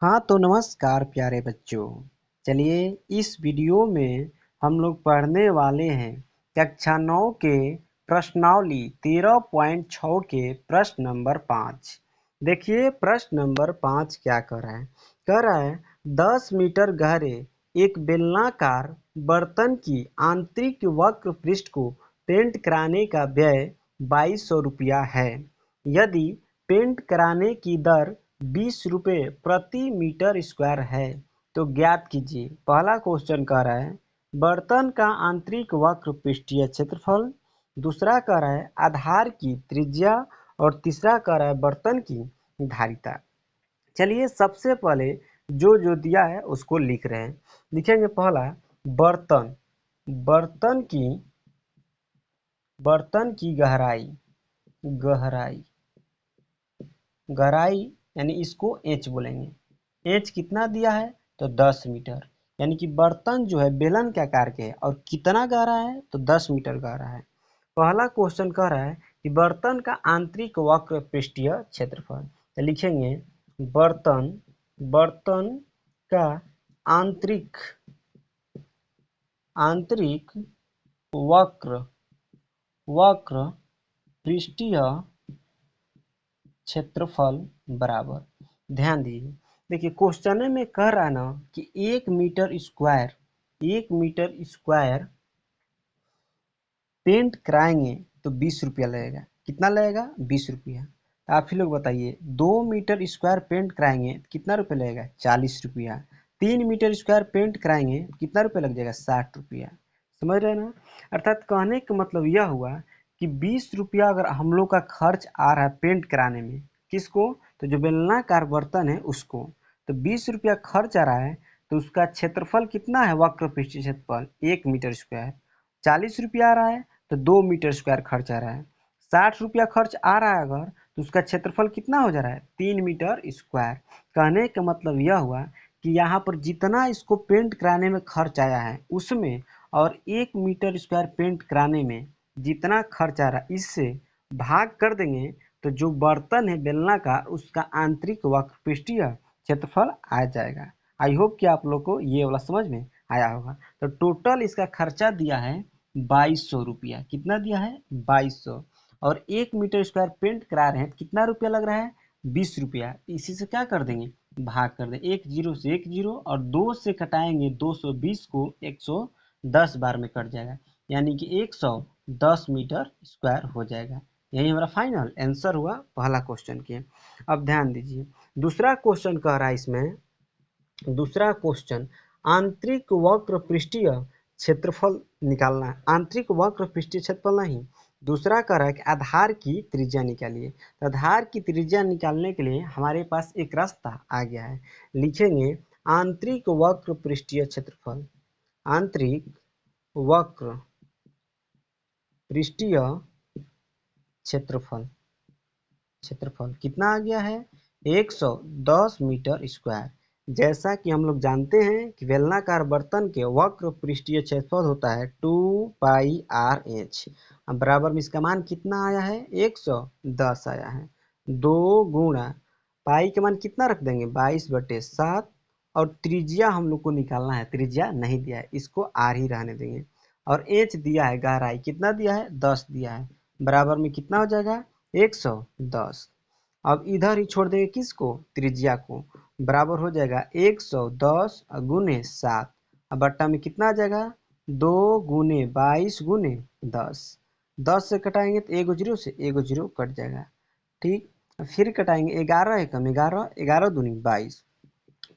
हाँ तो नमस्कार प्यारे बच्चों। चलिए इस वीडियो में हम लोग पढ़ने वाले हैं कक्षा 9 के प्रश्नावली 13.6 के प्रश्न नंबर 5। देखिए प्रश्न नंबर 5 क्या कह रहा है 10 मीटर गहरे एक बेलनाकार बर्तन की आंतरिक वक्र पृष्ठ को पेंट कराने का व्यय 2200 रुपया है। यदि पेंट कराने की दर 20 रुपये प्रति मीटर स्क्वायर है तो ज्ञात कीजिए। पहला क्वेश्चन कह रहा है बर्तन का आंतरिक वक्र पृष्ठीय क्षेत्रफल, दूसरा कह रहा है आधार की त्रिज्या और तीसरा कह रहा है बर्तन की धारिता। चलिए सबसे पहले जो दिया है उसको लिख रहे हैं। लिखेंगे पहला बर्तन बर्तन की गहराई गहराई गहराई यानी इसको एच बोलेंगे। एच कितना दिया है तो 10 मीटर, यानी कि बर्तन जो है बेलन के आकार के है और कितना गहरा है तो 10 मीटर गहरा है। पहला क्वेश्चन कह रहा है कि बर्तन का आंतरिक वक्र पृष्ठीय क्षेत्रफल, तो लिखेंगे बर्तन बर्तन का आंतरिक आंतरिक वक्र वक्र पृष्ठीय क्षेत्रफल बराबर। ध्यान दीजिए, देखिए क्वेश्चन में कह रहा है ना कि 1 मीटर स्क्वायर पेंट कराएंगे तो 20 रुपया लगेगा। कितना लगेगा 20 रुपया। आप ही लोग बताइए 2 मीटर स्क्वायर पेंट कराएंगे कितना रुपया लगेगा 40 रुपया। 3 मीटर स्क्वायर पेंट कराएंगे कितना रुपया लग जाएगा 60 रुपया। समझ रहे हैं ना। अर्थात कहने का मतलब यह हुआ कि 20 रुपया अगर हम लोग का खर्च आ रहा है पेंट कराने में, किसको तो जो बेलनाकार बर्तन है उसको, तो 20 रुपया खर्च आ रहा है तो उसका क्षेत्रफल कितना है वक्र पृष्ठीय क्षेत्रफल 1 मीटर स्क्वायर। 40 रुपया आ रहा है तो 2 मीटर स्क्वायर खर्च आ रहा है। 60 रुपया खर्च आ रहा है अगर तो उसका क्षेत्रफल कितना हो जा रहा है 3 मीटर स्क्वायर। कहने का मतलब यह हुआ कि यहाँ पर जितना इसको पेंट कराने में खर्च आया है उसमें और 1 मीटर स्क्वायर पेंट कराने में जितना खर्च आ रहा है इससे भाग कर देंगे तो जो बर्तन है बेलना का उसका आंतरिक वक्र पृष्ठीय क्षेत्रफल आ जाएगा। आई होप कि आप लोग को ये वाला समझ में आया होगा। तो टोटल इसका खर्चा दिया है 2200 रुपया। कितना दिया है 2200। और 1 मीटर स्क्वायर पेंट करा रहे हैं कितना रुपया लग रहा है 20 रुपया। इसी से क्या कर देंगे भाग कर दें, एक जीरो से एक जीरो और 2 से कटाएंगे 220 को 110 बार में कट जाएगा, यानी कि 110 मीटर स्क्वायर हो जाएगा। यही हमारा फाइनल आंसर हुआ पहला क्वेश्चन के। अब ध्यान दीजिए दूसरा क्वेश्चन कह रहा है इसमें, दूसरा क्वेश्चन आंतरिक वक्र पृष्ठीय क्षेत्रफल निकालना है। आंतरिक वक्र पृष्ठीय क्षेत्रफल नहीं, दूसरा कह रहा है कि आधार की त्रिज्या निकालिए। तो आधार की त्रिज्या निकालने के लिए हमारे पास एक रास्ता आ गया है। लिखेंगे आंतरिक वक्र पृष्ठीय क्षेत्रफल, आंतरिक वक्र पृष्ठीय क्षेत्रफल क्षेत्रफल कितना आ गया है 110 मीटर स्क्वायर। जैसा कि हम लोग जानते हैं कि बेलनाकार बर्तन के वक्र पृष्ठीय क्षेत्रफल होता है 2πr/h। अब बराबर में इसका मान कितना आया है 110 आया है। 2 गुणा पाई का मान कितना रख देंगे 22/7 और त्रिज्या हम लोग को निकालना है, त्रिज्या नहीं दिया है इसको आर ही रहने देंगे। और एच दिया है गहराई कितना दिया है 10 दिया है, बराबर में कितना हो जाएगा 110। अब इधर ही छोड़ देंगे किसको त्रिज्या को, बराबर हो जाएगा 110 गुने 7। अब बट्टा में कितना आ जाएगा 2 गुने 22 गुने 10। 10 से कटाएंगे तो एगो जीरो से एगो जीरो कट जाएगा। ठीक, फिर कटाएंगे 11 एकम 11, 11 दूनी 22,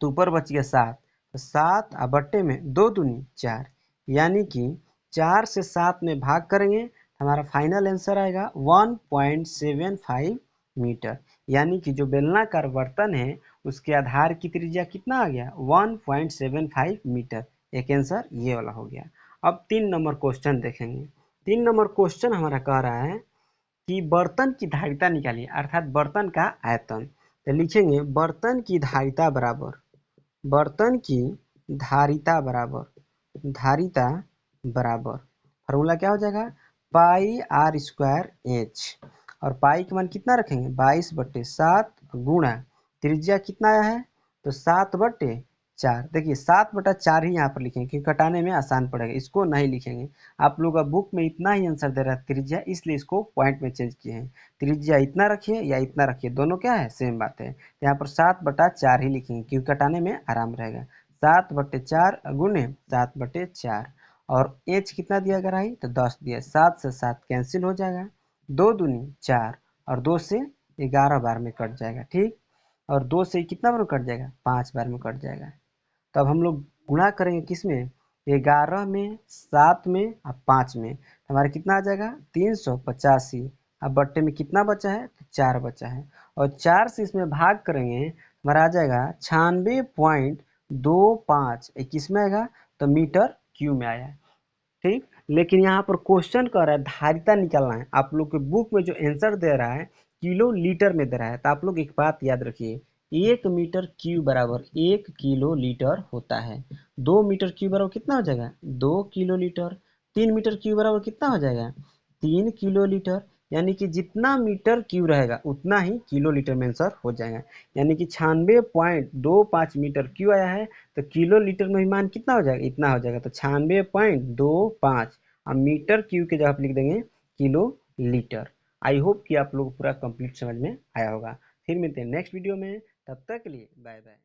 तो ऊपर बच गया 7। तो 7 और बट्टे में 2 दूनी 4, यानी कि 4 से 7 में भाग करेंगे हमारा फाइनल आंसर आएगा 1.75 मीटर। यानी कि जो बेलनाकार बर्तन है उसके आधार की त्रिज्या कितना आ गया 1.75 मीटर। एक आंसर ये वाला हो गया। अब 3 नंबर क्वेश्चन देखेंगे। 3 नंबर क्वेश्चन हमारा कह रहा है कि बर्तन की धारिता निकालिए, अर्थात बर्तन का आयतन। तो लिखेंगे बर्तन की धारिता बराबर, बर्तन की धारिता बराबर धारिता बराबर फार्मूला क्या हो जाएगा πr² h। और पाई का मान कितना रखेंगे 22/7 गुणा त्रिज्या कितना आया है तो 7/4। देखिए 7/4 ही यहाँ पर लिखेंगे क्योंकि घटाने में आसान पड़ेगा, इसको नहीं लिखेंगे। आप लोग का बुक में इतना ही आंसर दे रहा है त्रिज्या, इसलिए इसको पॉइंट में चेंज किए हैं। त्रिज्या इतना रखिए या इतना रखिए, दोनों क्या है, सेम बात है। यहाँ पर 7/4 ही लिखेंगे क्योंकि घटाने में आराम रहेगा। 7/4 गुणे 7/4 और एच कितना दिया गया है, तो 10 दिया। 7 से 7 कैंसिल हो जाएगा, 2 दूनी 4 और 2 से 11 बार में कट जाएगा, ठीक। और 2 से कितना बार में कट जाएगा, 5 बार में कट जाएगा। तब हम लोग गुणा करेंगे किस में, 11 में, 7 में और 5 में, तो हमारा कितना आ जाएगा 385। अब बट्टे में कितना बचा है, तो 4 बचा है और 4 से इसमें भाग करेंगे, हमारा आ जाएगा 96.25। किस में आएगा, तो मीटर क्यूब में आया, ठीक। लेकिन यहाँ पर क्वेश्चन कह रहा है धारिता निकालना है। आप लोग के बुक में जो आंसर दे रहा है किलो लीटर में दे रहा है, तो आप लोग एक बात याद रखिए, 1 मीटर क्यूब बराबर 1 किलो लीटर होता है। 2 मीटर क्यूब बराबर कितना हो जाएगा, 2 किलो लीटर। 3 मीटर क्यूब बराबर कितना हो जाएगा, 3 किलो लीटर। यानी कि जितना मीटर क्यूब रहेगा उतना ही किलो लीटर में आंसर हो जाएगा। यानी कि 96.25 मीटर क्यूब आया है, तो किलो लीटर में मान कितना हो जाएगा, इतना हो जाएगा। तो 96.25 और मीटर क्यूब के जगह आप लिख देंगे किलो लीटर। आई होप कि आप लोग पूरा कंप्लीट समझ में आया होगा। फिर मिलते हैं नेक्स्ट वीडियो में, तब तक के लिए बाय बाय।